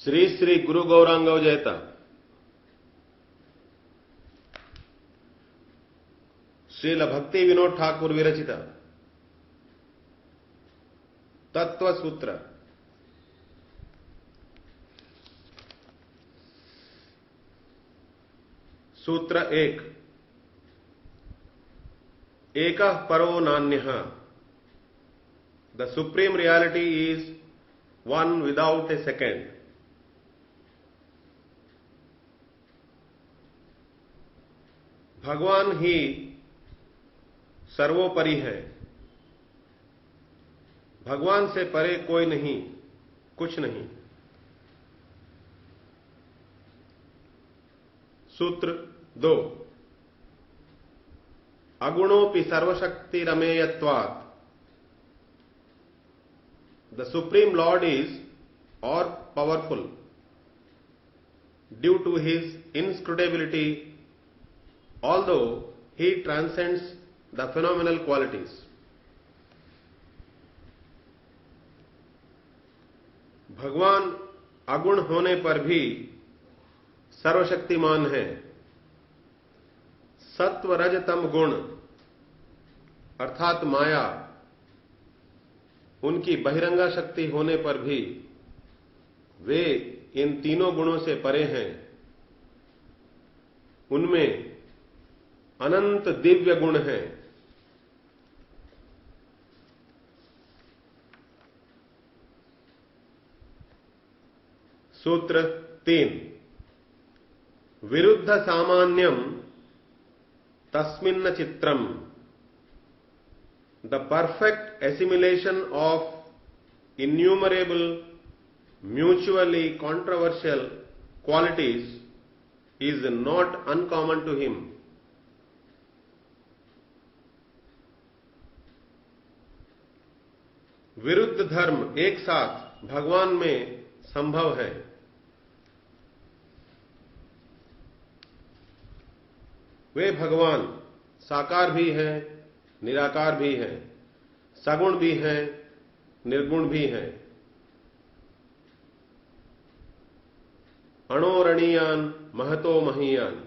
श्री श्री गुरु गौरांगव जयता श्रील भक्ति विनोद ठाकुर विरचित तत्व सूत्र सूत्र एक एकः परो नान्यः the supreme reality is one without a second भगवान ही सर्वोपरि है। भगवान से परे कोई नहीं, कुछ नहीं। सूत्र दो अगुणोपि सर्वशक्तिरमेयत्वात् the supreme lord is all powerful due to his inscrutability although he transcends the phenomenal qualities. भगवान अगुण होने पर भी सर्वशक्तिमान है। सत्व रज तम गुण अर्थात माया उनकी बहिरंगा शक्ति होने पर भी वे इन तीनों गुणों से परे हैं। उनमें अनंत दिव्य गुण हैं। सूत्र तीन विरुद्ध सामान्यम तस्मिन्न चित्रम the perfect assimilation of innumerable mutually controversial qualities is not uncommon to him. विरुद्ध धर्म एक साथ भगवान में संभव है। वे भगवान साकार भी हैं, निराकार भी हैं, सगुण भी हैं, निर्गुण भी हैं। अणोरणीयान महतो महीयान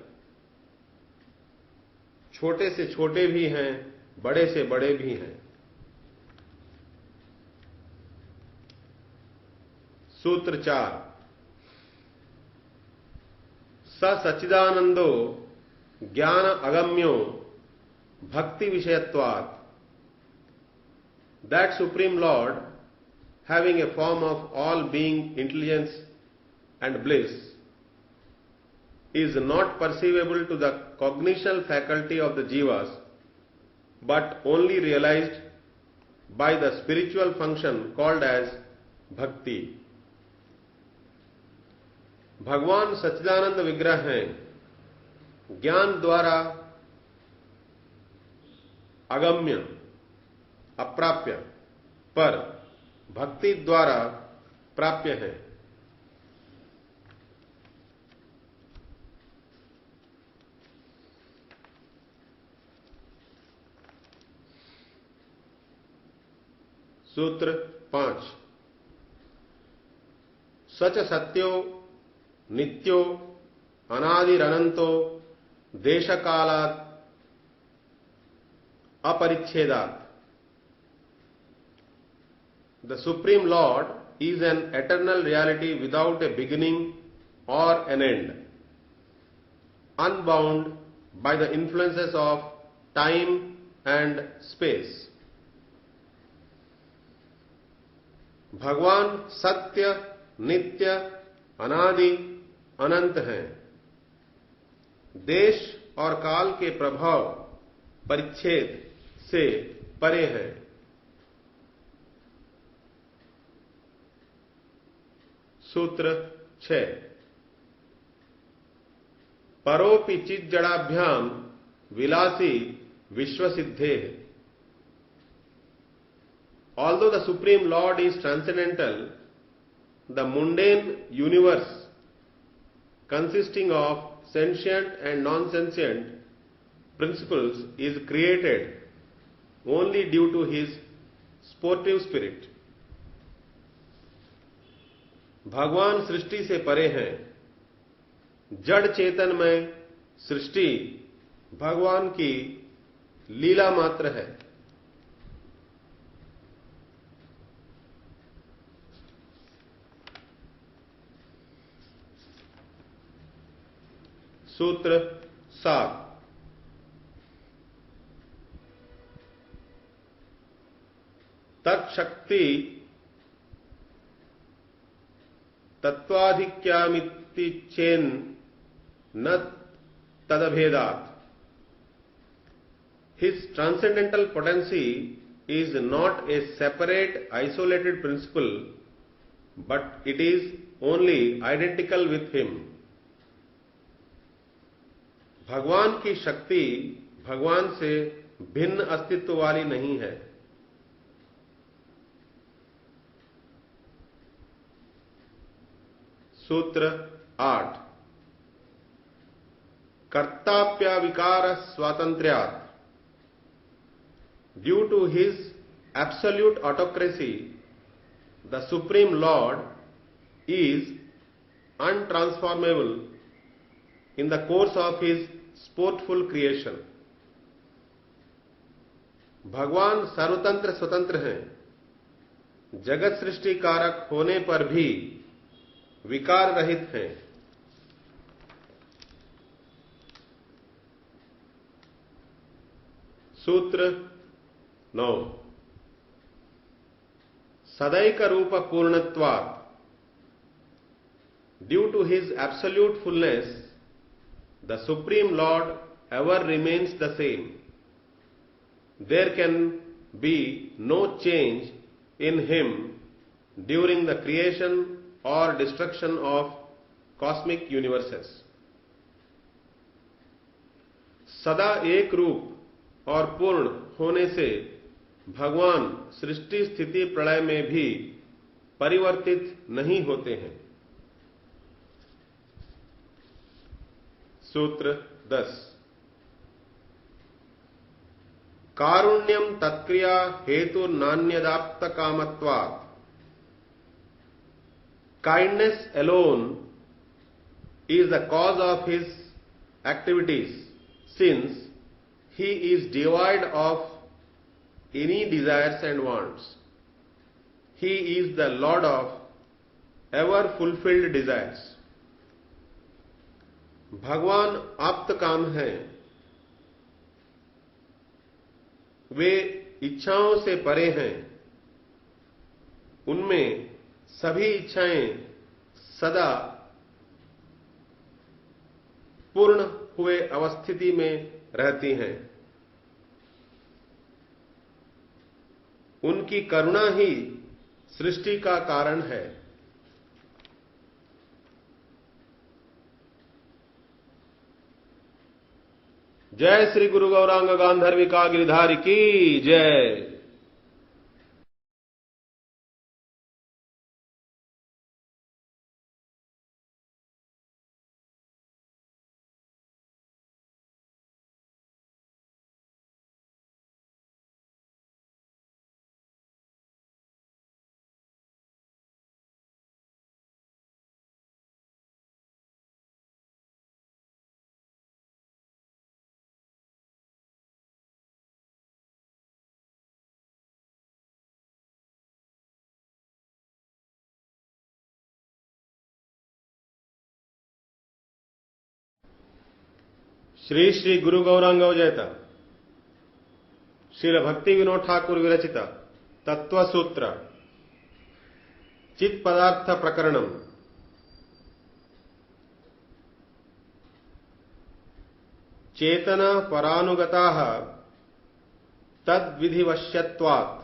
छोटे से छोटे भी हैं, बड़े से बड़े भी हैं। सूत्र चार स सच्चिदानंदो ज्ञान अगम्यो भक्ति विषयत्वात् that supreme lord having a form of all being intelligence and bliss is not perceivable to the cognitional faculty of the jivas but only realized by the spiritual function called as bhakti. भगवान सच्चिदानंद विग्रह हैं। ज्ञान द्वारा अगम्य अप्राप्य पर भक्ति द्वारा प्राप्य है। सूत्र पांच सच सत्यो नित्यो अनादिरनंतो देशकालात् अपरिच्छेदात् the supreme lord is an eternal reality without a beginning or an end unbound by the influences of time and space. भगवान सत्य नित्य अनादि अनंत हैं। देश और काल के प्रभाव परिच्छेद से परे हैं। सूत्र 6 परोपि चिज्जडाभ्याम विलासी विश्वसिद्धे। Although the Supreme Lord is transcendental, the mundane universe consisting of sentient and non-sentient principles is created only due to his sportive spirit. भगवान सृष्टि से परे हैं। जड़ चेतन में सृष्टि भगवान की लीला मात्र है। सूत्र 7। तत्शक्ति तत्वाधिक्यामिति चेन न तदभेदात्। His transcendental potency is not a separate, isolated principle, but it is only identical with him. भगवान की शक्ति भगवान से भिन्न अस्तित्व वाली नहीं है। सूत्र 8। कर्ताप्यविकार स्वातंत्र्यात्। Due to his absolute autocracy, the Supreme Lord is untransformable in the course of his sportful creation. भगवान सर्वतंत्र स्वतंत्र हैं। जगत सृष्टि कारक होने पर भी विकार रहित हैं। सूत्र 9। सदैक रूप पूर्णत्वात्। Due to his absolute fullness, the Supreme Lord ever remains the same. There can be no change in him during the creation or destruction of cosmic universes. सदा एक रूप और पूर्ण होने से भगवान सृष्टि स्थिति प्रलय में भी परिवर्तित नहीं होते हैं। सूत्र 10। कारुण्यम तत्क्रिया हेतु नान्यदाप्त कामत्वात्। Kindness alone is the cause of his activities, since he is devoid of any desires and wants. He is the Lord of ever fulfilled desires. भगवान आप्त काम हैं। वे इच्छाओं से परे हैं। उनमें सभी इच्छाएं सदा पूर्ण हुए अवस्थिति में रहती हैं। उनकी करुणा ही सृष्टि का कारण है। जय श्री गुरु गौरांग गांधर्विका गिरिधारी की जय। श्री श्री गुरु गौरांगवजयत श्रील भक्ति विनोद ठाकुर विरचित तत्वसूत्र चित् पदार्थ प्रकरणम। चेतना परानुगताः तद्विधिवश्यत्वात्।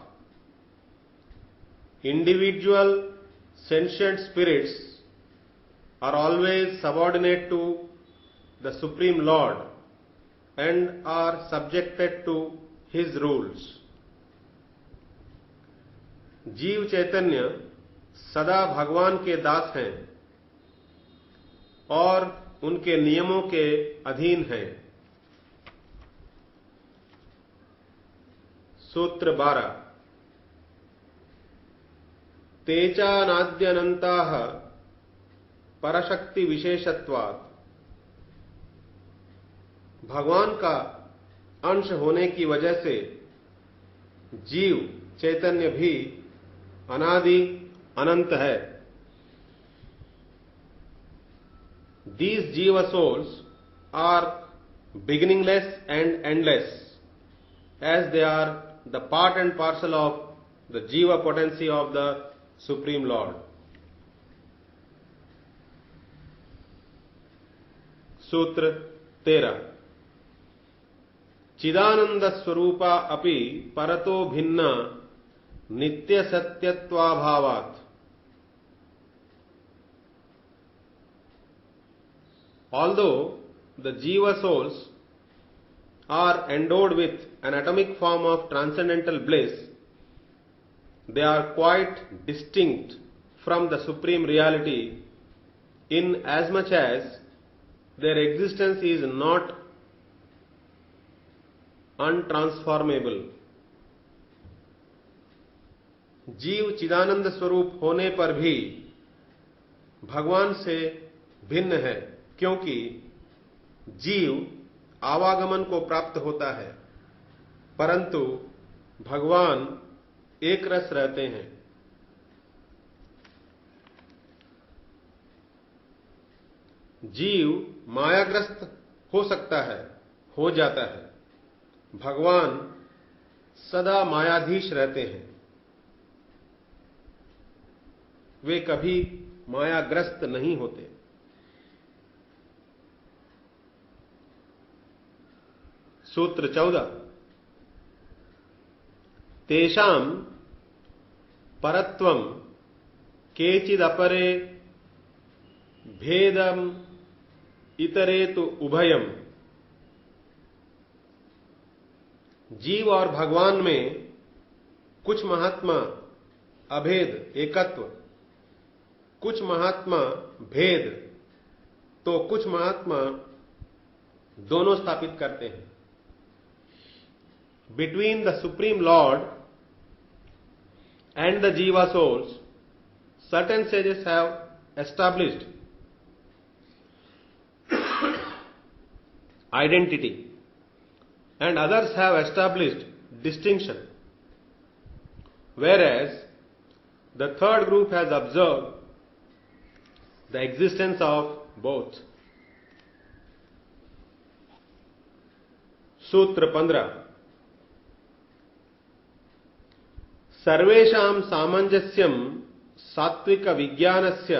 Individual sentient spirits are always subordinate to the Supreme Lord and are subjected to his rules. जीव चैतन्य सदा भगवान के दास हैं और उनके नियमों के अधीन हैं। सूत्र 12। तेचानाद्यनन्ताः परशक्ति विशेषत्वात्, भगवान का अंश होने की वजह से जीव चैतन्य भी अनादि अनंत है। These jiva souls are beginningless and endless, as they are the part and parcel of the jiva potency of the Supreme Lord. सूत्र 13। चिदानंद स्वरूपा अपि परतो भिन्न नित्य सत्यत्वाभावात्। Although the jiva souls are endowed with an atomic form of transcendental bliss, they are quite distinct from the Supreme Reality in as much as their existence is not untransformable. जीव चिदानंद स्वरूप होने पर भी भगवान से भिन्न है, क्योंकि जीव आवागमन को प्राप्त होता है, परंतु भगवान एक रस रहते हैं। जीव मायाग्रस्त हो सकता है, हो जाता है, भगवान सदा मायाधीश रहते हैं, वे कभी मायाग्रस्त नहीं होते। सूत्र 14। तेषां परत्वं केचिदपरे भेदम इतरे तो उभयम। जीव और भगवान में कुछ महात्मा अभेद एकत्व, कुछ महात्मा भेद, तो कुछ महात्मा दोनों स्थापित करते हैं। Between the Supreme Lord and the Jiva souls, certain sages have established identity and others have established distinction, whereas the third group has observed the existence of both. सूत्र 15। सर्वेषां सामंजस्यं सात्विक विज्ञानस्य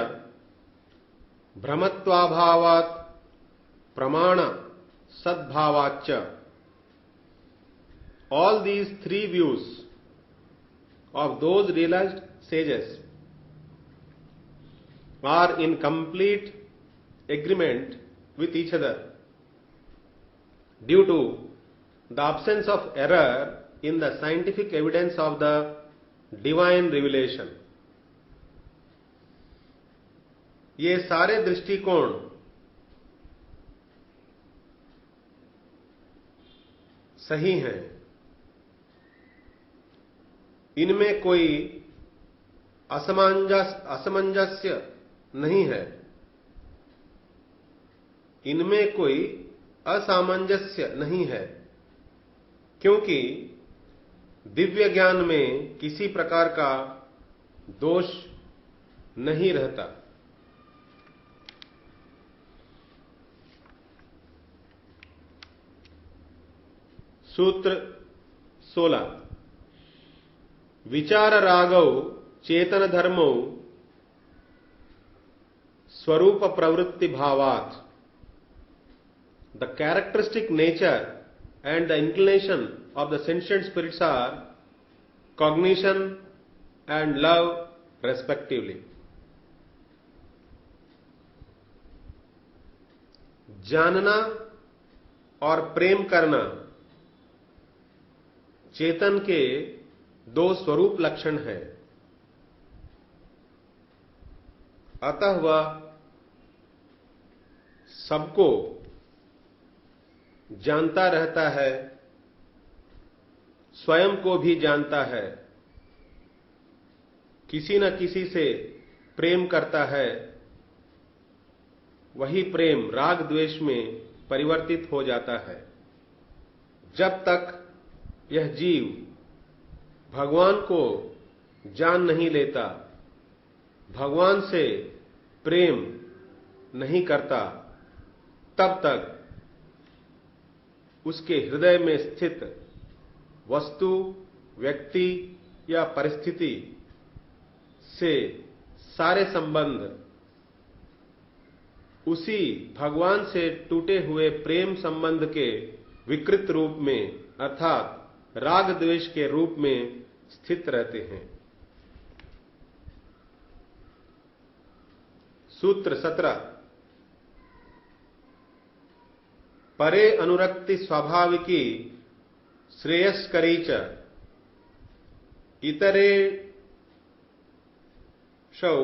भ्रमत्वाभावात् प्रमाण सद्भावाच्च। All these three views of those realized sages are in complete agreement with each other due to the absence of error in the scientific evidence of the divine revelation. ये सारे दृष्टिकोण सही हैं, इनमें कोई असमंजस्य नहीं है, इनमें कोई असामंजस्य नहीं है, क्योंकि दिव्य ज्ञान में किसी प्रकार का दोष नहीं रहता। सूत्र 16। विचार रागौ चेतन धर्मौ स्वरूप प्रवृत्ति भावात्। The characteristic nature and the inclination of the sentient spirits are cognition and love respectively. जानना और प्रेम करना चेतन के दो स्वरूप लक्षण है, अतः वह सबको जानता रहता है, स्वयं को भी जानता है, किसी न किसी से प्रेम करता है वही प्रेम राग द्वेष में परिवर्तित हो जाता है। जब तक यह जीव भगवान को जान नहीं लेता, भगवान से प्रेम नहीं करता, तब तक उसके हृदय में स्थित वस्तु, व्यक्ति या परिस्थिति से सारे संबंध उसी भगवान से टूटे हुए प्रेम संबंध के विकृत रूप में अर्थात राग द्वेष के रूप में स्थित रहते हैं। सूत्र 17 परे अनुरक्ति स्वाभाविकी श्रेयस्करी च इतरे शौ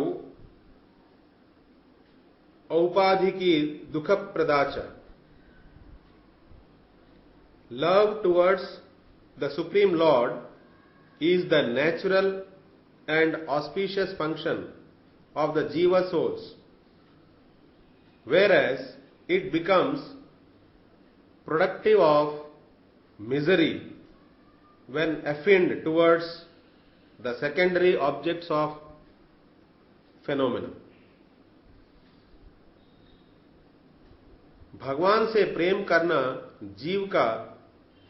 औपाधिकी दुखप्रदा च। Love towards the Supreme Lord is the natural and auspicious function of the Jiva souls, whereas it becomes productive of misery when affined towards the secondary objects of phenomena. भगवान से प्रेम करना जीव का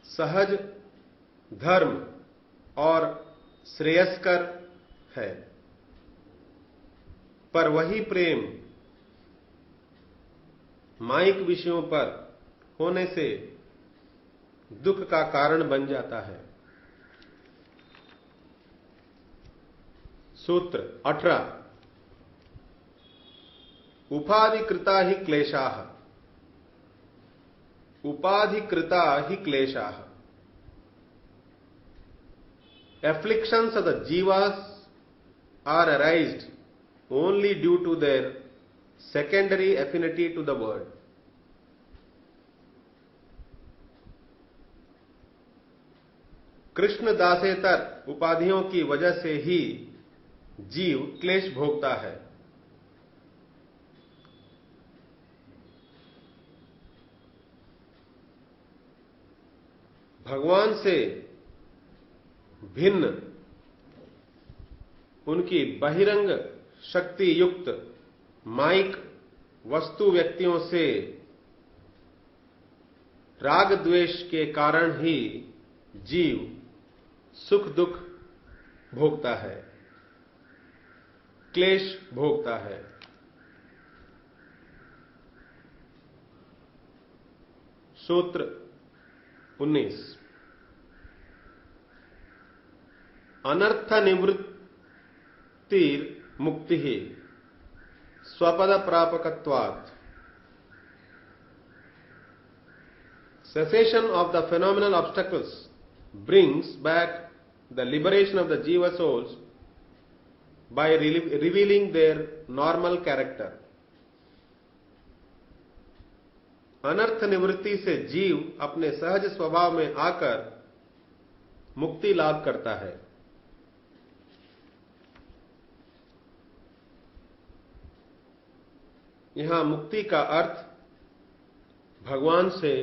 सहज धर्म और श्रेयस्कर है, पर वही प्रेम माइक विषयों पर होने से दुख का कारण बन जाता है। सूत्र 18 उपाधिकृता ही क्लेशाः उपाधिकृता ही क्लेशाः। Afflictions of the jivas are arised only due to their secondary affinity to the word. Krishna दासेतर उपाधियों की वजह से ही जीव क्लेश भोगता है। भगवान से भिन्न उनकी बहिरंग शक्ति युक्त माइक वस्तु व्यक्तियों से राग द्वेष के कारण ही जीव सुख दुख भोगता है, क्लेश भोगता है। सूत्र 19 अनर्थ निवृत्तिर मुक्ति स्वपद प्रापकत्वात्। Cessation of the phenomenal obstacles brings back the liberation of the jiva souls by revealing their normal character. अनर्थ निवृत्ति से जीव अपने सहज स्वभाव में आकर मुक्ति लाभ करता है। यहां मुक्ति का अर्थ भगवान से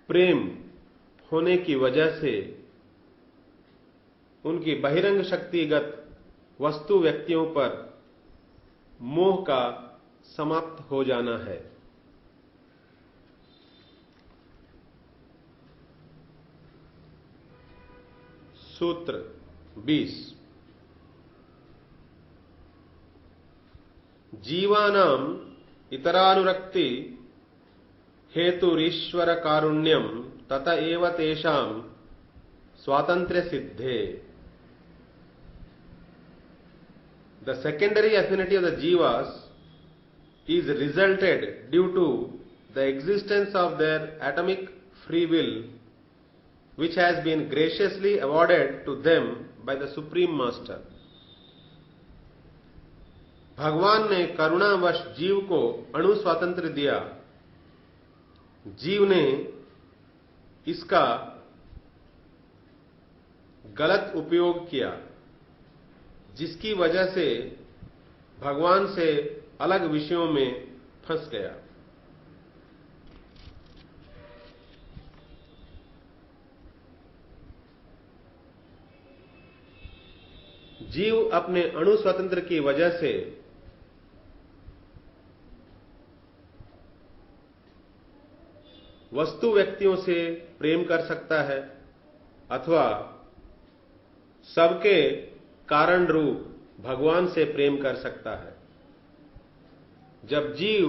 प्रेम होने की वजह से उनकी बहिरंग शक्तिगत वस्तु व्यक्तियों पर मोह का समाप्त हो जाना है। सूत्र 20 जीवानाम इतरानुरक्ति हेतुरीश्वर कारुण्यम तत एव तेषां स्वातंत्र्य सिद्धे। The secondary affinity of the jivas is resulted due to the existence of their atomic free will, which has been graciously awarded to them by the Supreme Master. भगवान ने करुणावश जीव को अणु स्वातंत्र्य दिया। जीव ने इसका गलत उपयोग किया, जिसकी वजह से भगवान से अलग विषयों में फंस गया। जीव अपने अणु स्वतंत्र की वजह से वस्तु व्यक्तियों से प्रेम कर सकता है अथवा सबके कारण रूप भगवान से प्रेम कर सकता है। जब जीव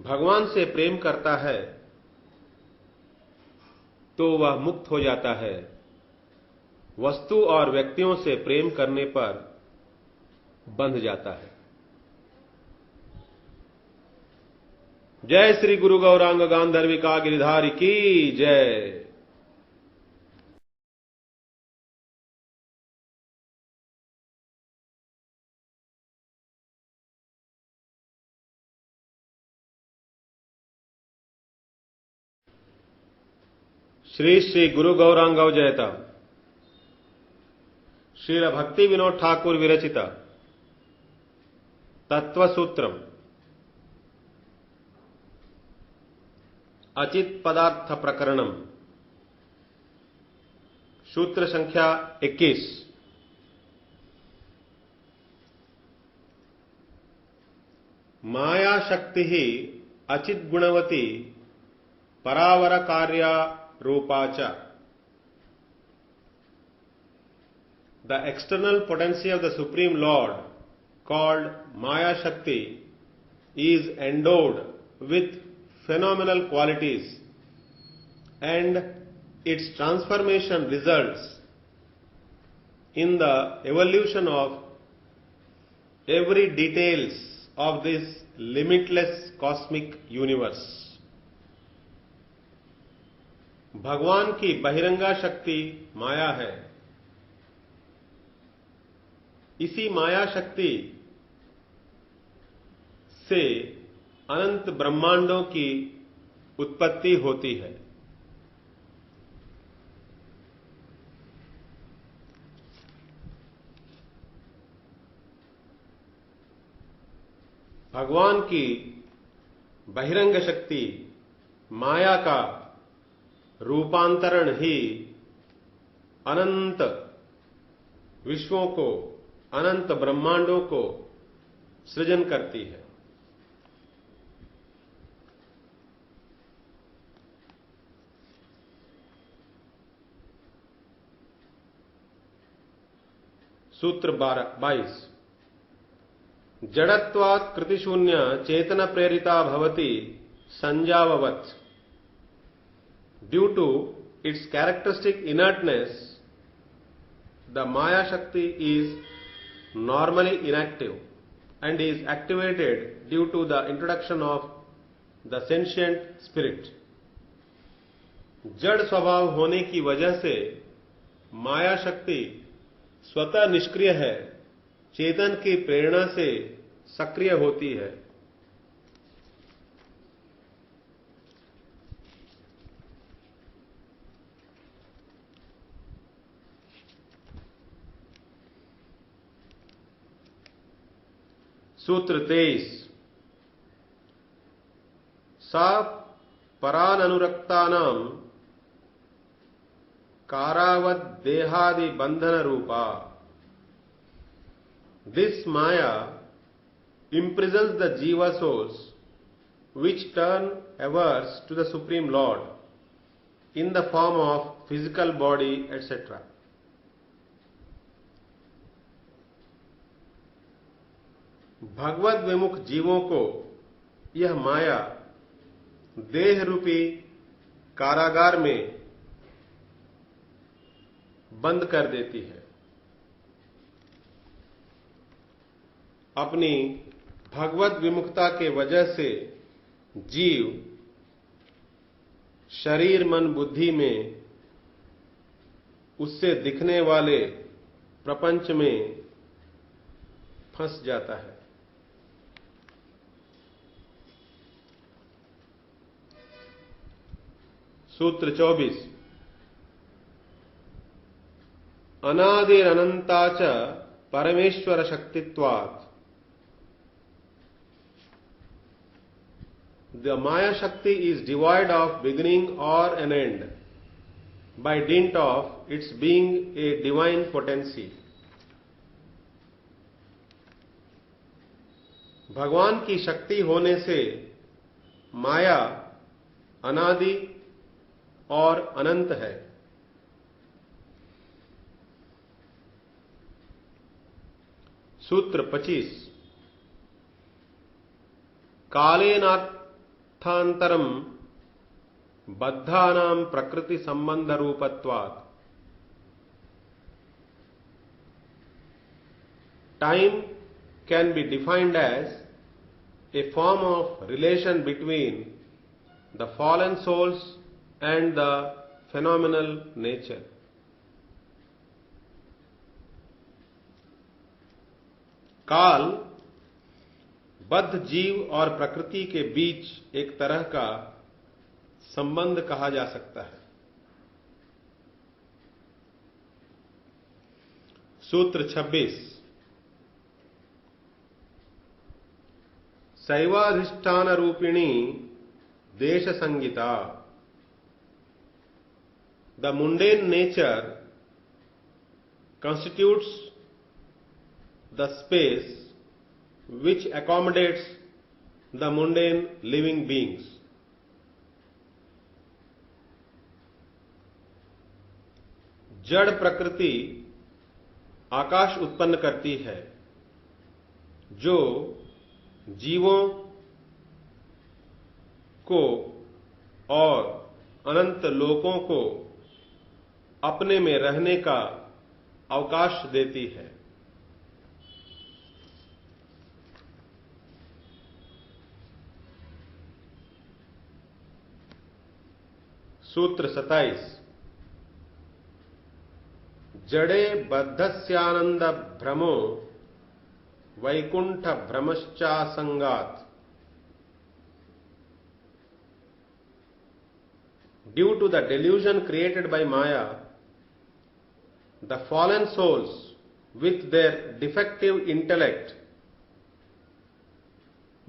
भगवान से प्रेम करता है तो वह मुक्त हो जाता है। वस्तु और व्यक्तियों से प्रेम करने पर बंध जाता है। जय श्री गुरु गौरांग गांधर्विका गिरिधारी की जय। श्री श्री गुरु गौरांगव जयता। श्रील भक्ति विनोद ठाकुर विरचित तत्वसूत्रम अचित पदार्थ प्रकरणम सूत्र संख्या 21। माया शक्ति ही अचित गुणवती परावर कार्या रूपाचा। The external potency of the Supreme Lord, called Maya Shakti, is endowed with phenomenal qualities, and its transformation results in the evolution of every details of this limitless cosmic universe. भगवान की बहिरंगा शक्ति माया है। इसी माया शक्ति से अनंत ब्रह्मांडों की उत्पत्ति होती है। भगवान की बहिरंग शक्ति माया का रूपांतरण ही अनंत विश्वों को, अनंत ब्रह्मांडों को सृजन करती है। सूत्र 22। जड़त्वात् कृतिशून्य चेतन प्रेरिता भवति संजाववत्। Due to its characteristic inertness, the Maya Shakti is normally inactive and is activated due to the introduction of the sentient spirit. जड़ स्वभाव होने की वजह से माया शक्ति स्वतः निष्क्रिय है, चेतन की प्रेरणा से सक्रिय होती है। सूत्र 23। सा पराननुरक्तानां कारावत् देहादि बंधन रूपा। This Maya imprisons the jiva souls which turn averse to the Supreme Lord in the form of physical body, etc. भगवत विमुख जीवों को यह माया देह रूपी कारागार में बंद कर देती है। अपनी भगवत विमुखता के वजह से जीव शरीर मन बुद्धि में उससे दिखने वाले प्रपंच में फंस जाता है। सूत्र 24। अनादिरनंता च परमेश्वर शक्तित्वात् The Maya Shakti is devoid of beginning or an end by dint of its being a divine potency. भगवान की शक्ति होने से माया अनादि और अनंत है। सूत्र 25 कालेनार्थांतरम बद्धानां प्रकृति संबंध रूपत्वात्। Time can be defined as a form of relation between the fallen souls and the phenomenal nature. काल बद्ध जीव और प्रकृति के बीच एक तरह का संबंध कहा जा सकता है। सूत्र 26 शैवाधिष्ठान रूपिणी देश Sangeeta. The mundane nature constitutes the space which accommodates the mundane living beings. जड़ प्रकृति आकाश उत्पन्न करती है जो जीवों को और अनंत लोकों को अपने में रहने का अवकाश देती है। सूत्र 27 जड़े बद्धस्यानंद Brahmo Vaikuntha भ्रमश्चासंगात्। Due to the delusion created by Maya, the fallen souls with their defective intellect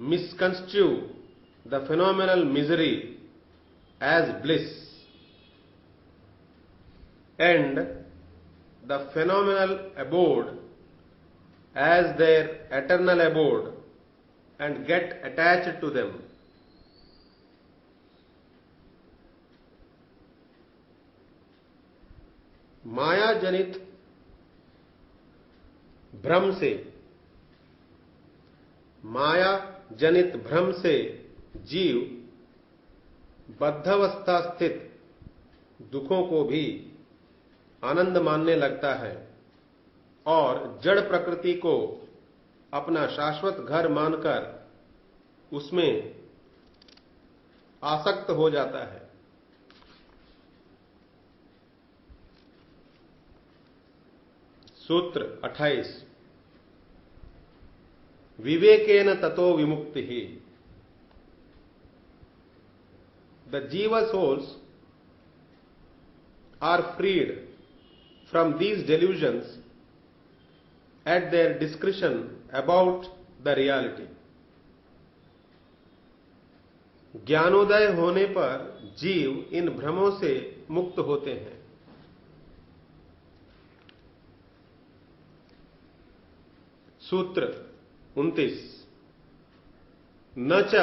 misconstrue the phenomenal misery as bliss and the phenomenal abode as their eternal abode and get attached to them. माया जनित भ्रम से जीव बद्धावस्था स्थित दुखों को भी आनंद मानने लगता है और जड़ प्रकृति को अपना शाश्वत घर मानकर उसमें आसक्त हो जाता है। सूत्र 28 विवेकेन ततो विमुक्ति। The jiva souls are freed from these delusions at their discretion about the reality. Gyanodaya होने पर जीव इन भ्रमों से मुक्त होते हैं। सूत्र 29 न च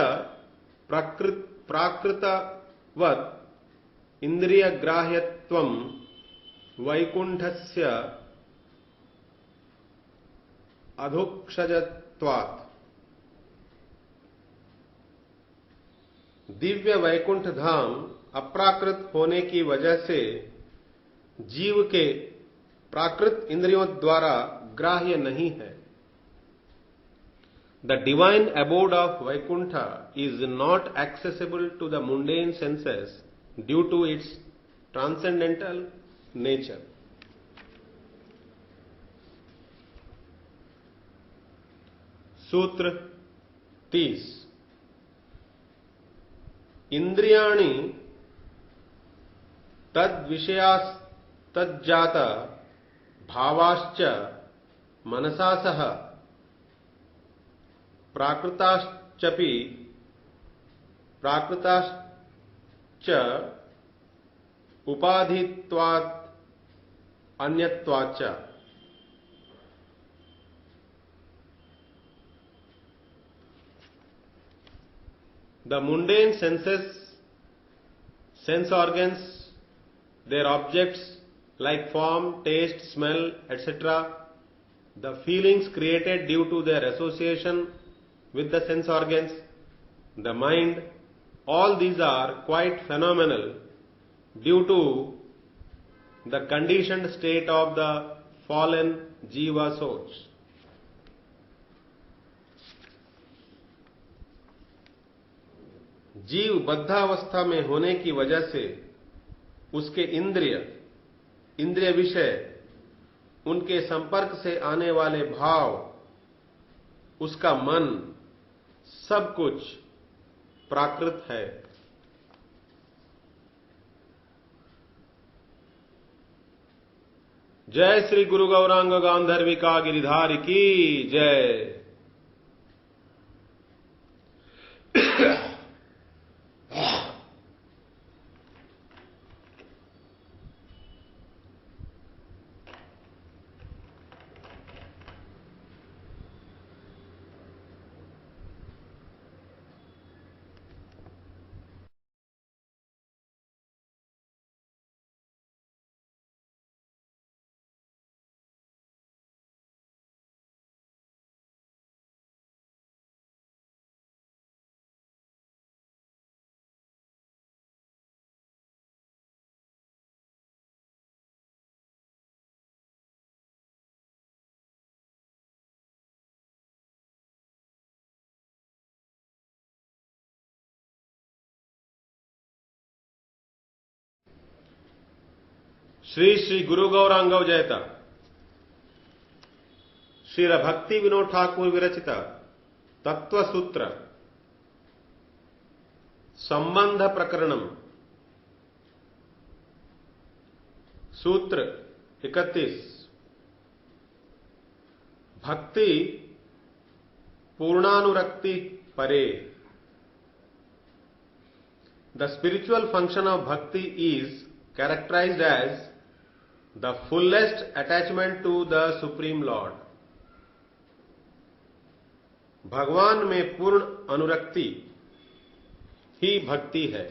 प्राकृतवत् इंद्रियग्राह्यत्वं वैकुंठस्य अधोक्षजत्वात्। दिव्य वैकुंठ धाम अप्राकृत होने की वजह से जीव के प्राकृत इंद्रियों द्वारा ग्राह्य नहीं है। The divine abode of Vaikuntha is not accessible to the mundane senses due to its transcendental nature. सूत्र 30 इंद्रियाणि तद्विषयास्तज्जात भावाश्च मनसा सह प्राकृताश्चपि प्राकृताश्च उपाधित्वात् अन्यत्वाच्च। The mundane sense organs, their objects like form, taste, smell, etc., the feelings created due to their association with the sense organs, the mind, all these are quite phenomenal due to the conditioned state of the fallen jiva souls. जीव बद्धावस्था में होने की वजह से उसके इंद्रिय विषय, उनके संपर्क से आने वाले भाव, उसका मन, सब कुछ प्राकृत है। जय श्री गुरु गौरांग गांधर्विका गिरिधारी की जय। श्री श्री गुरु गौरांगव जयता। श्री भक्ति विनोद ठाकुर विरचित तत्व सूत्र संबंध प्रकरणम सूत्र 31। भक्ति पूर्णानुरक्ति परे। The spiritual function of bhakti is characterized as the fullest attachment to the Supreme Lord. भगवान में पूर्ण अनुरक्ति ही भक्ति है।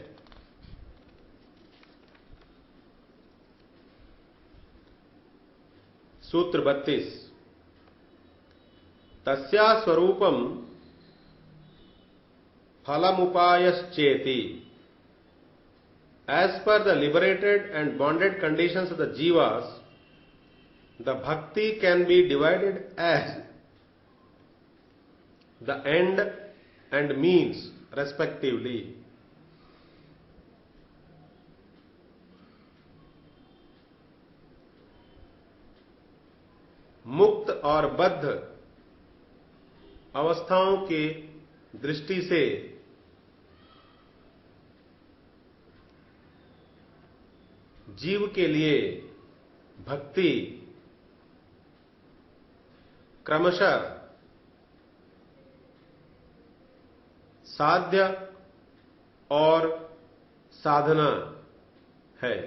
सूत्र 32। तस्या स्वरूपम फलमुपायश्चेति। As per the liberated and bonded conditions of the jivas, the bhakti can be divided as the end and means respectively. मुक्त और बद्ध अवस्थाओं के दृष्टि से जीव के लिए भक्ति क्रमशः साध्य और साधना है।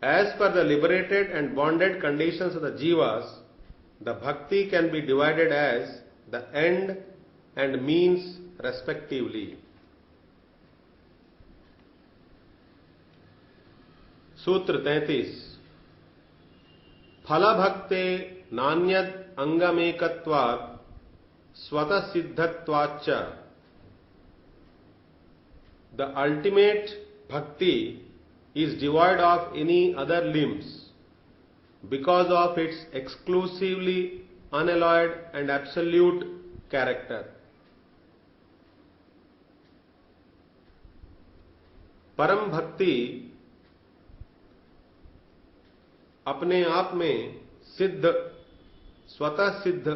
As per the liberated and bonded conditions of the jivas, the bhakti can be divided as the end and means respectively. सूत्र 33। फल भक्ते नान्यद अंगमेकत्वात् स्वतः सिद्धत्वाच्च। The ultimate bhakti is devoid of any other limbs because of its exclusively unalloyed and absolute character. परम भक्ति अपने आप में सिद्ध, स्वतः सिद्ध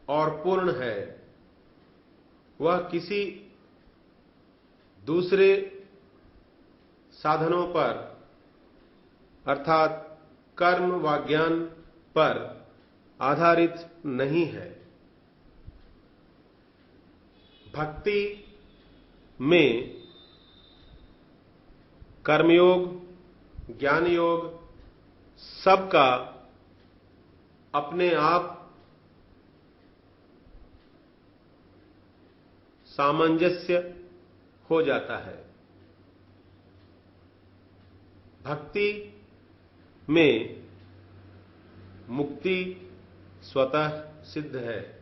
और पूर्ण है। वह किसी दूसरे साधनों पर अर्थात कर्म व ज्ञान पर आधारित नहीं है। भक्ति में कर्मयोग, ज्ञान योग सबका अपने आप सामंजस्य हो जाता है। भक्ति में मुक्ति स्वतः सिद्ध है।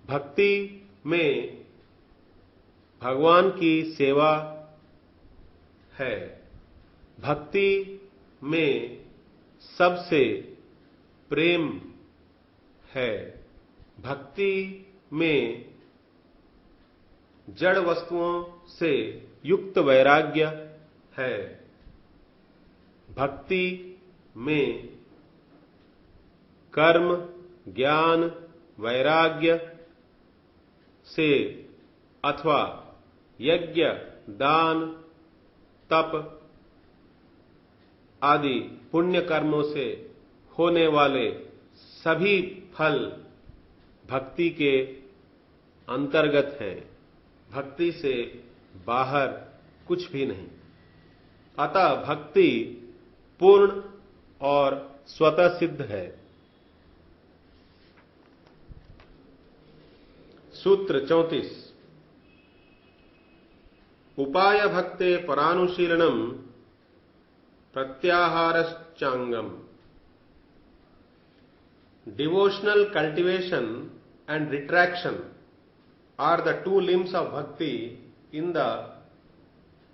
भक्ति में भगवान की सेवा है। भक्ति में सबसे प्रेम है। भक्ति में जड़ वस्तुओं से युक्त वैराग्य है। भक्ति में कर्म, ज्ञान, वैराग्य से अथवा यज्ञ, दान, तप आदि पुण्य कर्मों से होने वाले सभी फल भक्ति के अंतर्गत हैं। भक्ति से बाहर कुछ भी नहीं। अतः भक्ति पूर्ण और स्वतः सिद्ध है। सूत्र 34। उपाय भक्ते परानुशीलनम प्रत्याहारश्चांगम। Devotional cultivation and retraction are the two limbs of bhakti in the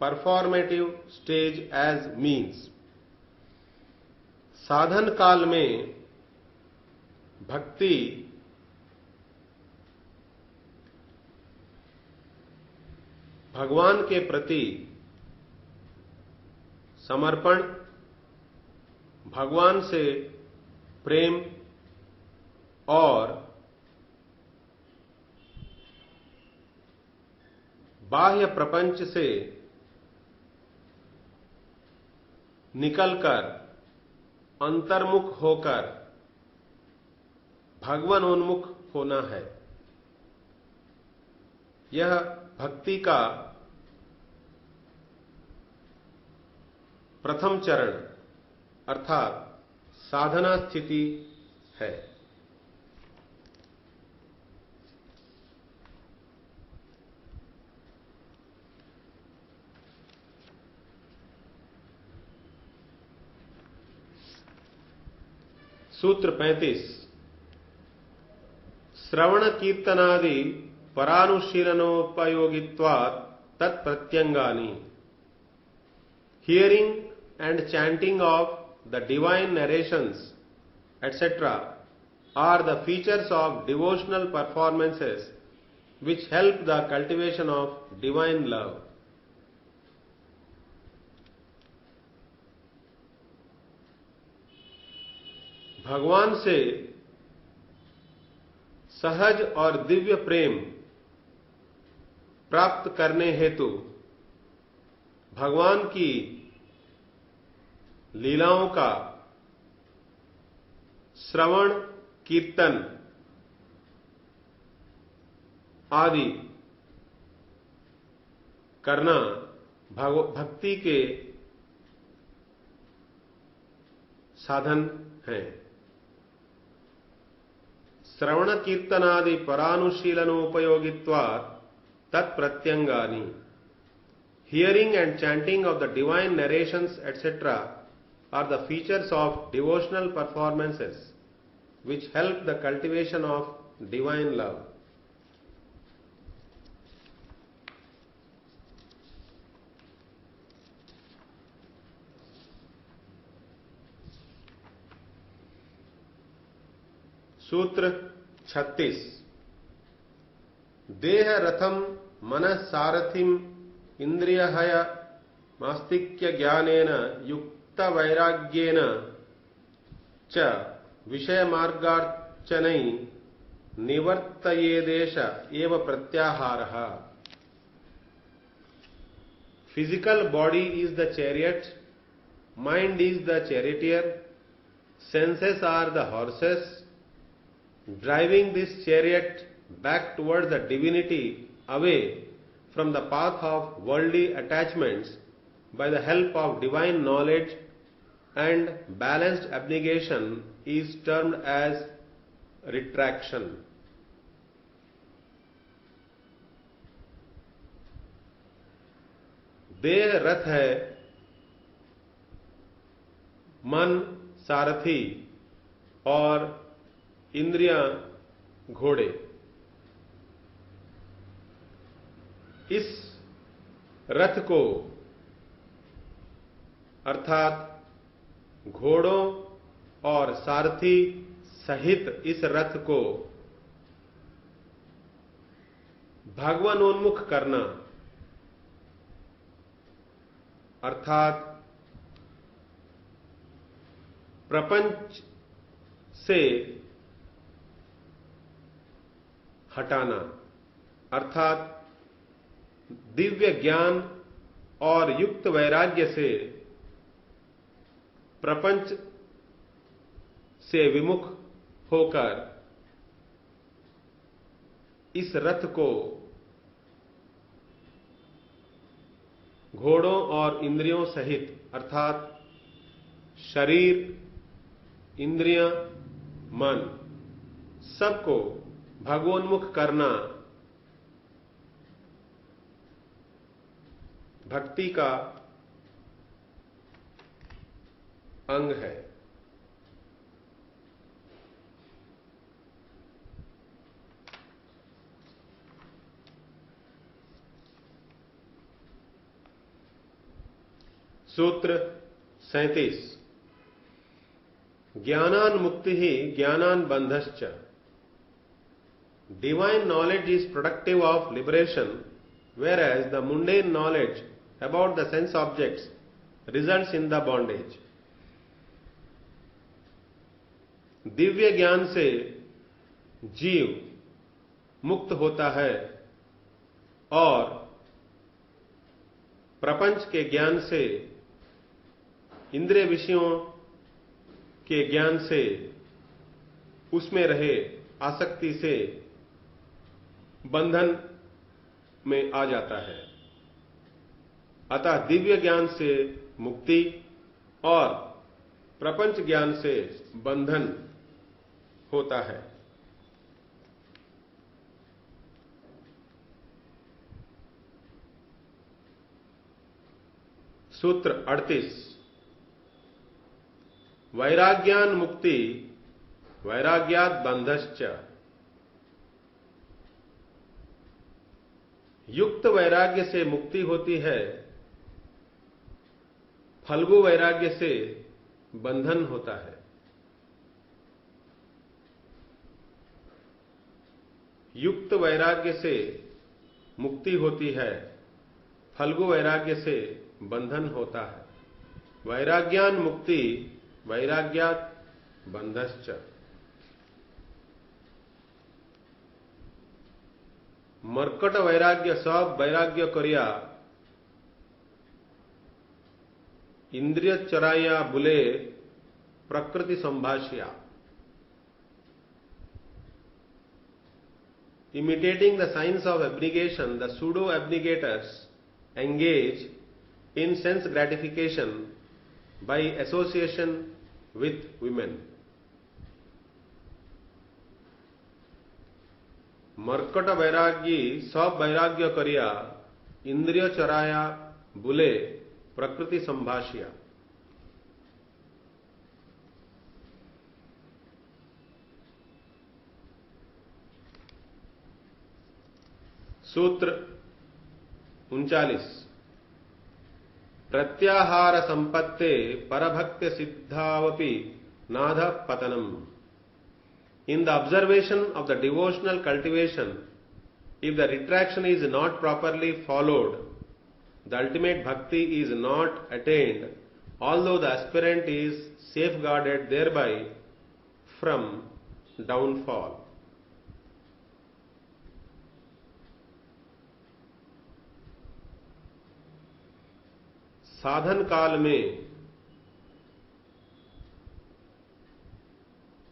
performative stage as means. साधन काल में भक्ति भगवान के प्रति समर्पण, भगवान से प्रेम और बाह्य प्रपंच से निकलकर अंतर्मुख होकर भगवान उन्मुख होना है। यह भक्ति का प्रथम चरण अर्थात साधना स्थिति है। सूत्र 35। श्रवण कीर्तनादि परानुशीलनोपयोगित्वात् तत्प्रत्यंगानि। Hearing and chanting of the divine narrations etc. are the features of devotional performances which help the cultivation of divine love. भगवान से सहज और दिव्य प्रेम प्राप्त करने हेतु भगवान की लीलाओं का श्रवण, कीर्तन आदि करना भक्ति के साधन हैं। श्रवण कीर्तनादि परानुशीलनोपयोगित्वात् तत्प्रत्यंगानि। Hearing and chanting of the divine narrations etc. are the features of devotional performances which help the cultivation of divine love. सूत्र 36। देह रथम मनः सारथिम इंद्रियहय मास्तिक्य ज्ञानेन युक्त वैराग्येन च विषय मार्गार्चनै निवर्तयेदेश एव प्रत्याहारः। Physical body is the chariot, mind is the charioteer, senses are the horses. Driving this chariot back towards the divinity, away from the path of worldly attachments by the help of divine knowledge and balanced abnegation is termed as retraction. देह रथ है, मन सारथी और इंद्रियां घोड़े। इस रथ को अर्थात घोड़ों और सारथी सहित इस रथ को भगवानोन्मुख करना अर्थात प्रपंच से हटाना अर्थात दिव्य ज्ञान और युक्त वैराग्य से प्रपंच से विमुख होकर इस रथ को घोड़ों और इंद्रियों सहित अर्थात शरीर, इंद्रियां, मन सबको भगवोन्मुख करना भक्ति का अंग है। सूत्र 37 ज्ञानान मुक्ति ही ज्ञानान बंधश्च। Divine knowledge is productive of liberation, whereas the mundane knowledge about the sense objects results in the bondage. Divya ज्ञान से जीव मुक्त होता है और प्रपंच के ज्ञान से, इंद्रिय विषयों के ज्ञान से, उसमें रहे आसक्ति से बंधन में आ जाता है। अतः दिव्य ज्ञान से मुक्ति और प्रपंच ज्ञान से बंधन होता है। सूत्र 38 वैराग्यान मुक्ति वैराग्यात बंधश्च। युक्त वैराग्य से मुक्ति होती है, फल्गु वैराग्य से बंधन होता है। युक्त वैराग्य से मुक्ति होती है, फल्गु वैराग्य से बंधन होता है। वैराग्यान मुक्ति वैराग्यात बंधश्च। मर्कट वैराग्य सब वैराग्य करिया इंद्रिय चराया बुले प्रकृति संभाष्या। Imitating the signs of abnegation, the pseudo-abnegators engage in sense gratification by association with women. मर्कट वैरागी सब वैराग्य करिया इंद्रिय चराया बुले प्रकृति संभाष्या। सूत्र 39 प्रत्याहार संपत्ते परभक्ति सिद्धावपि नाध पतनम। In the observation of the devotional cultivation, if the retraction is not properly followed, the ultimate bhakti is not attained, although the aspirant is safeguarded thereby from downfall. साधन काल में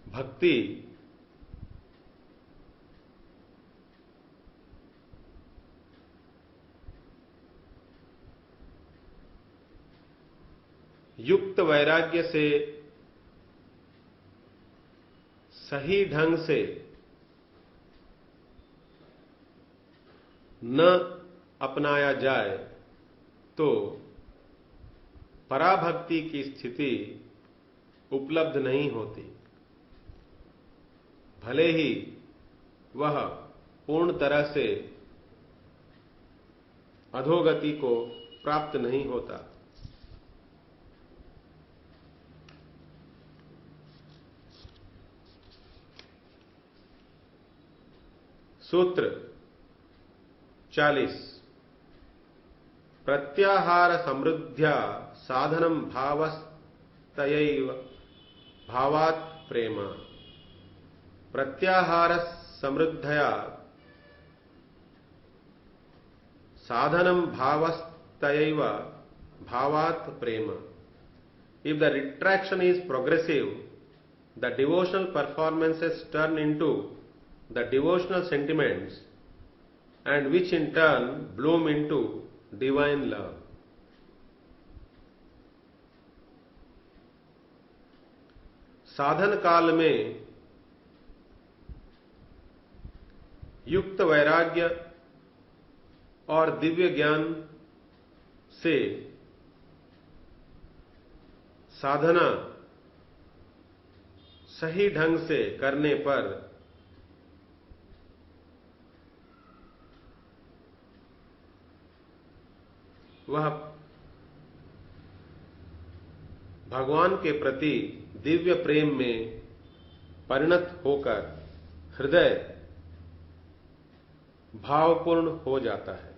भक्ति युक्त वैराग्य से सही ढंग से न अपनाया जाए तो पराभक्ति की स्थिति उपलब्ध नहीं होती, भले ही वह पूर्ण तरह से अधोगति को प्राप्त नहीं होता। सूत्र 40 प्रत्याहार समृद्ध्या साधनम भावस्तयैव भावात् प्रेम। प्रत्याहार समृद्धया साधनम भावस्तयैव भावात् प्रेम। If the retraction is progressive, the devotional performances turn into the devotional sentiments, and which in turn bloom into divine love. साधन काल में युक्त वैराग्य और दिव्य ज्ञान से साधना सही ढंग से करने पर वह भगवान के प्रति दिव्य प्रेम में परिणत होकर हृदय भावपूर्ण हो जाता है।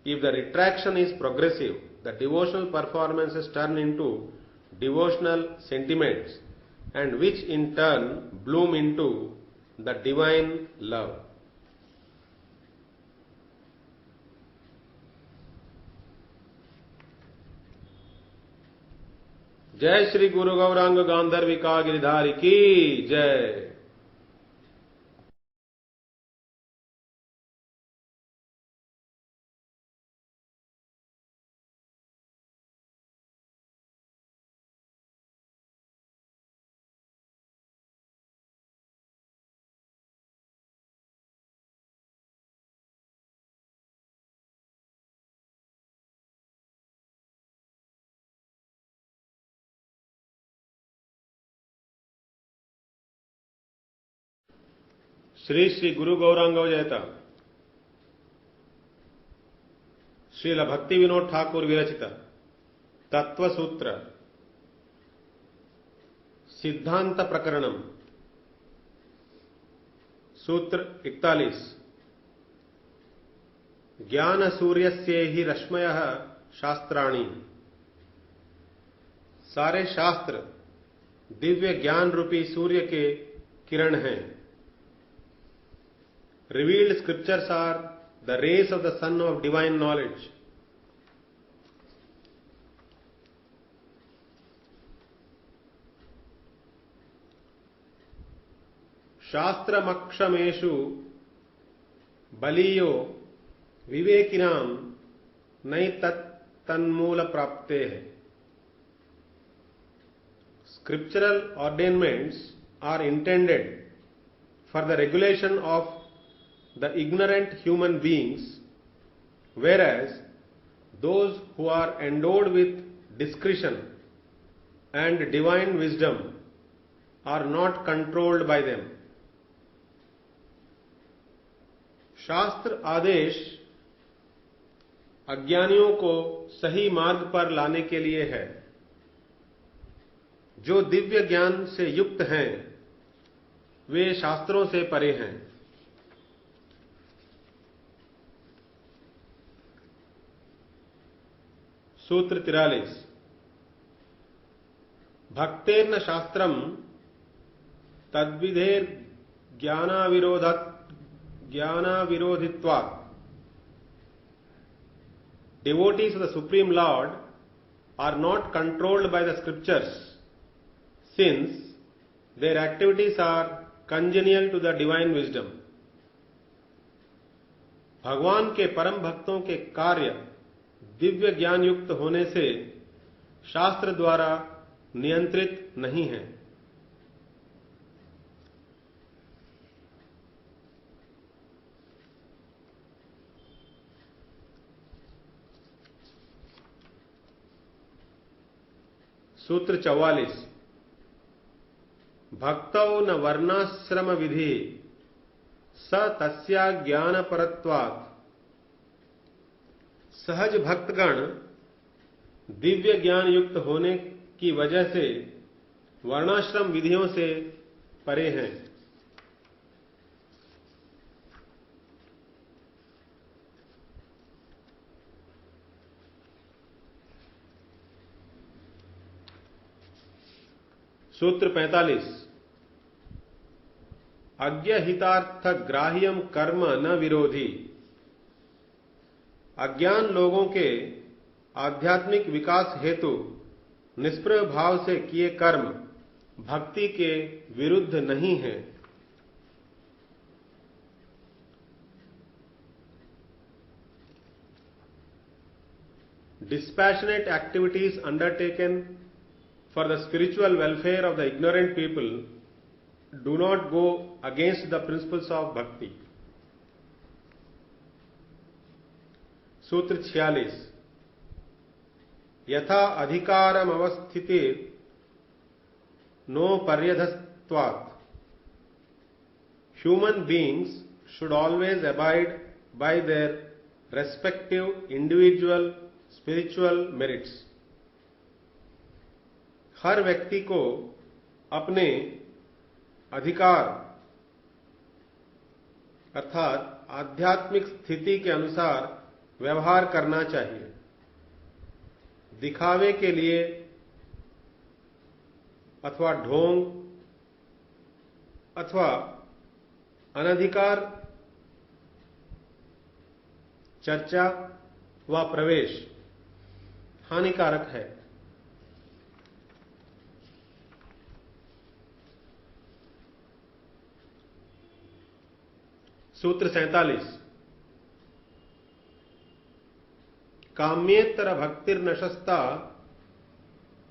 If the retraction is progressive, the devotional performances turn into devotional sentiments, and which in turn bloom into the divine love. जय श्री गुरु गौरांग गांधर्विका गिरिधारी की जय। श्री श्री गुरु गौरांग जयता श्रील भक्ति विनोद ठाकुर विरचित तत्व सूत्र सिद्धांत प्रकरणम सूत्र 41 ज्ञान सूर्यस्य ही रश्मयः शास्त्राणि। सारे शास्त्र दिव्य ज्ञान रूपी सूर्य के किरण हैं। Revealed scriptures are the rays of the sun of divine knowledge. शास्त्रमक्षमेषु बलीयो विवेकिनां नैतन्मूल प्राप्तेः। Scriptural ordainments are intended for the regulation of the ignorant human beings, whereas those who are endowed with discretion and divine wisdom are not controlled by them. शास्त्र आदेश अज्ञानियों को सही मार्ग पर लाने के लिए है। जो दिव्य ज्ञान से युक्त हैं वे शास्त्रों से परे हैं। सूत्र 43 भक्तेर्न शास्त्रम तद्विधेर ज्ञानाविरोधित्वात्। Devotees of the Supreme Lord are not controlled by the scriptures, since their activities are congenial to the divine wisdom. भगवान के परम भक्तों के कार्य दिव्य ज्ञान युक्त होने से शास्त्र द्वारा नियंत्रित नहीं है। सूत्र 44। भक्तौ न वर्णाश्रम विधि स तस्या ज्ञान परत्वात्। सहज भक्तगण दिव्य ज्ञान युक्त होने की वजह से वर्णाश्रम विधियों से परे हैं। सूत्र 45। अज्ञहितार्थ ग्राह्यम कर्म न विरोधी। अज्ञान लोगों के आध्यात्मिक विकास हेतु निष्प्रय भाव से किए कर्म भक्ति के विरुद्ध नहीं है। Dispassionate activities undertaken for the spiritual welfare of the ignorant people do not go against the principles of bhakti. सूत्र 46। यथा अधिकारम अवस्थिति no पर्यधस्त्वात्। Human beings should always abide by their respective individual spiritual merits. हर व्यक्ति को अपने अधिकार अर्थात आध्यात्मिक स्थिति के अनुसार व्यवहार करना चाहिए। दिखावे के लिए अथवा ढोंग अथवा अनधिकार चर्चा व प्रवेश हानिकारक है। सूत्र 47। काम्येतर भक्तिर्नशस्ता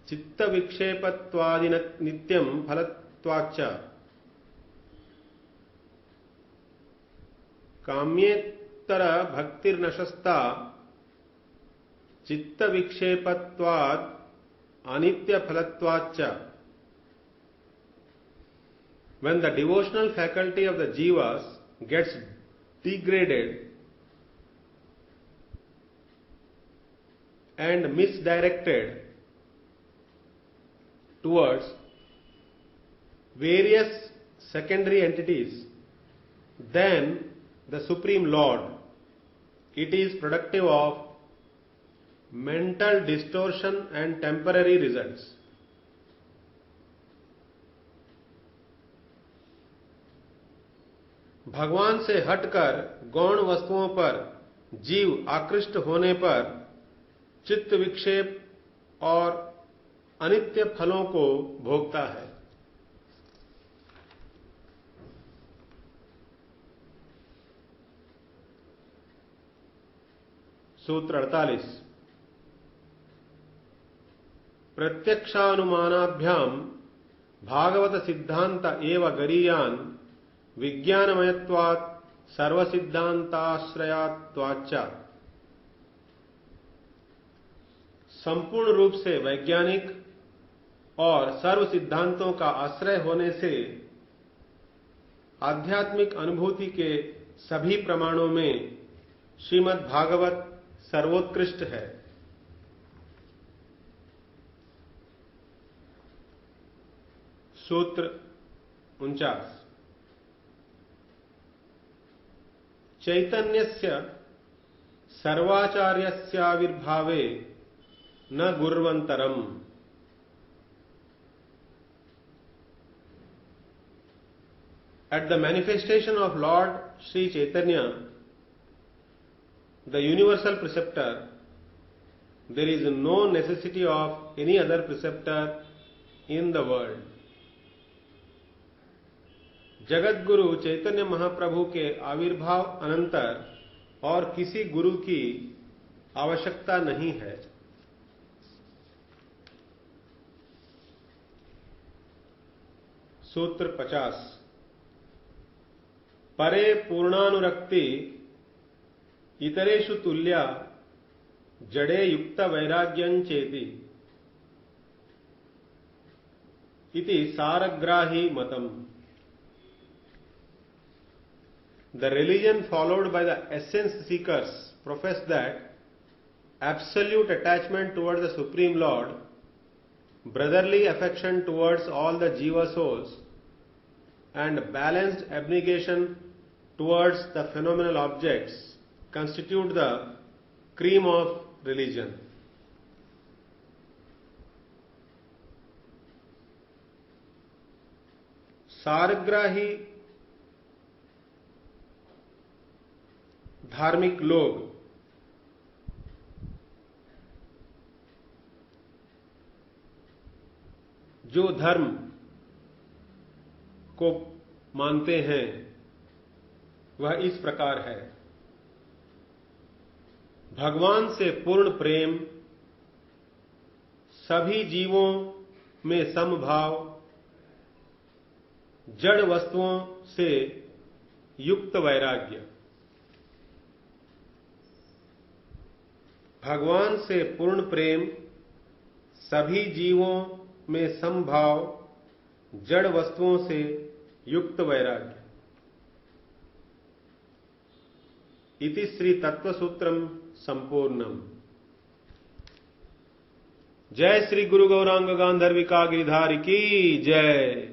चित्त विक्षेपत्वादि नित्यम फलत्वाच्च। काम्येतर भक्तिर्नशस्ता चित्त विक्षेपत्वाद अनित्य फलत्वाच्च। When the devotional faculty of the jivas gets degraded and misdirected towards various secondary entities, then the Supreme Lord, it is productive of mental distortion and temporary results. भगवान से हटकर गौण वस्तुओं पर जीव आकृष्ट होने पर चित्त विक्षेप और अनित्य फलों को भोगता है। सूत्र 48। प्रत्यक्षानुमानाभ्याम भागवत सिद्धांत एव गरीयान विज्ञानमयत्वात् सर्वसिद्धांताश्रयात्वाच्च। संपूर्ण रूप से वैज्ञानिक और सर्व सिद्धांतों का आश्रय होने से आध्यात्मिक अनुभूति के सभी प्रमाणों में श्रीमद् भागवत सर्वोत्कृष्ट है। सूत्र 49। चैतन्यस्य सर्वाचार्यस्याविर्भावे न गुर्वन्तरम्। At the manifestation of Lord Sri Chaitanya, the universal preceptor, there is no necessity of any other preceptor in the world. Jagat Guru Chaitanya Mahaprabhu के आविर्भाव अनंतर और किसी गुरु की आवश्यकता नहीं है। सूत्र 50। परे पूर्णानुरक्ति इतरेषु तुल्या जड़े युक्त वैराग्यं चेति इति सारग्राही मतम। The religion followed by the essence seekers profess that absolute attachment towards the Supreme Lord, brotherly affection towards all the Jiva souls, and balanced abnegation towards the phenomenal objects constitute the cream of religion. सारग्राही धार्मिक लोग जो धर्म को मानते हैं वह इस प्रकार है। भगवान से पूर्ण प्रेम, सभी जीवों में समभाव, जड़ वस्तुओं से युक्त वैराग्य। भगवान से पूर्ण प्रेम, सभी जीवों में समभाव, जड़ वस्तुओं से युक्त वैराग्य। इति श्री तत्वसूत्रम संपूर्णम। जय श्री गुरु गौरांग गांधर्विका गिरिधारी की जय।